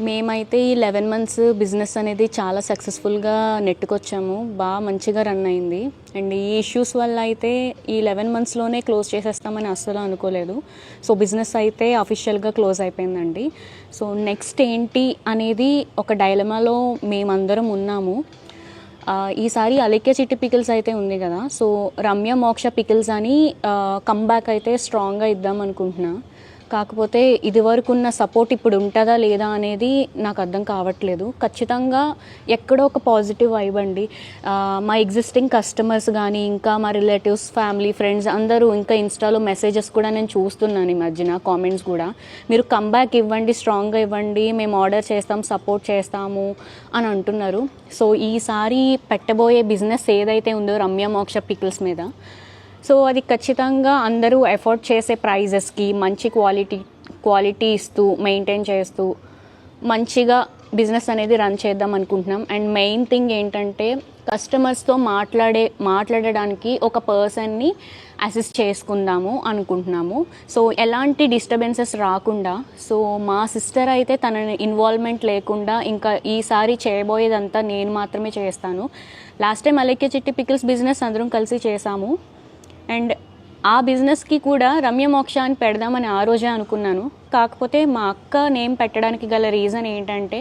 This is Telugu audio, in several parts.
మేమైతే ఈ 11 మంత్స్ బిజినెస్ అనేది చాలా సక్సెస్ఫుల్గా నెట్టుకొచ్చాము. మంచిగా రన్ అయింది. అండ్ ఈ ఇష్యూస్ వల్ల అయితే ఈ 11 మంత్స్లోనే క్లోజ్ చేసేస్తామని అస్సలు అనుకోలేదు. సో బిజినెస్ అయితే అఫీషియల్గా క్లోజ్ అయిపోయిందండి. సో నెక్స్ట్ ఏంటి అనేది ఒక డైలమాలో మేమందరం ఉన్నాము. ఈసారి అలెక్య చిట్టి పికిల్స్ అయితే ఉంది కదా, సో రమ్య మోక్ష పికిల్స్ అని కమ్బ్యాక్ అయితే స్ట్రాంగ్గా ఇద్దాం అనుకుంటున్నా. కాకపోతే ఇదివరకు ఉన్న సపోర్ట్ ఇప్పుడు ఉంటుందా లేదా అనేది నాకు అర్థం కావట్లేదు. ఖచ్చితంగా ఎక్కడో ఒక పాజిటివ్ వైబ్ అండి. మా ఎగ్జిస్టింగ్ కస్టమర్స్ కానీ, ఇంకా మా రిలేటివ్స్, ఫ్యామిలీ, ఫ్రెండ్స్ అందరూ, ఇంకా ఇన్స్టాలో మెసేజెస్ కూడా నేను చూస్తున్నాను ఈ మధ్యన, కామెంట్స్ కూడా, మీరు కమ్బ్యాక్ ఇవ్వండి, స్ట్రాంగ్గా ఇవ్వండి, మేము ఆర్డర్ చేస్తాం, సపోర్ట్ చేస్తాము అని అంటున్నారు. సో ఈసారి పెట్టబోయే బిజినెస్ ఏదైతే ఉందో రమ్య మోక్ష పికిల్స్ మీద, సో అది ఖచ్చితంగా అందరూ ఎఫోర్డ్ చేసే ప్రైజెస్కి మంచి క్వాలిటీ ఇస్తూ, మెయింటైన్ చేస్తూ మంచిగా బిజినెస్ అనేది రన్ చేద్దాం అనుకుంటున్నాం. అండ్ మెయిన్ థింగ్ ఏంటంటే కస్టమర్స్తో మాట్లాడడానికి ఒక పర్సన్ని అసిస్ట్ చేసుకుందాము అనుకుంటున్నాము. సో ఎలాంటి డిస్టర్బెన్సెస్ రాకుండా, సో మా సిస్టర్ అయితే తన ఇన్వాల్వ్మెంట్ లేకుండా ఇంకా ఈసారి చేయబోయేదంతా నేను మాత్రమే చేస్తాను. లాస్ట్ టైం అలెక్య చిట్టి పికిల్స్ బిజినెస్ అందరం కలిసి చేసాము. అండ్ ఆ బిజినెస్కి కూడా రమ్య మోక్ష అని పెడదామని ఆ రోజే అనుకున్నాను. కాకపోతే మా అక్క నేమ్ పెట్టడానికి గల రీజన్ ఏంటంటే,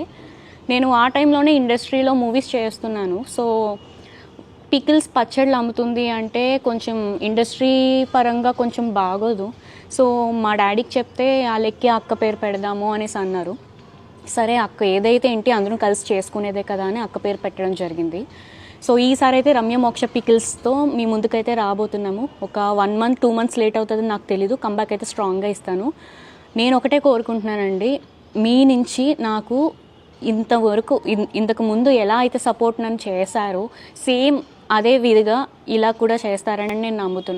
నేను ఆ టైంలోనే ఇండస్ట్రీలో మూవీస్ చేస్తున్నాను. సో పికిల్స్ పచ్చళ్ళు అమ్ముతుంది అంటే కొంచెం ఇండస్ట్రీ పరంగా కొంచెం బాగోదు. సో మా డాడీకి చెప్తే అలెక్య అక్క పేరు పెడదాము అనేసి అన్నారు. సరే అక్క ఏదైతే ఏంటి అందరం కలిసి చేసుకునేదే కదా అని అక్క పేరు పెట్టడం జరిగింది. సో ఈసారి అయితే రమ్య మోక్ష పికిల్స్తో మీ ముందుకైతే రాబోతున్నాము. ఒక 1 మంత్ 2 మంత్స్ లేట్ అవుతుందని నాకు తెలీదు. కంబ్యాక్ అయితే స్ట్రాంగ్గా ఇస్తాను. నేను ఒకటే కోరుకుంటున్నానండి, మీ నుంచి నాకు ఇంతకు ముందు ఎలా అయితే సపోర్ట్ నన్ను చేశారో సేమ్ అదే విధిగా ఇలా కూడా చేస్తారని నేను నమ్ముతున్నాను.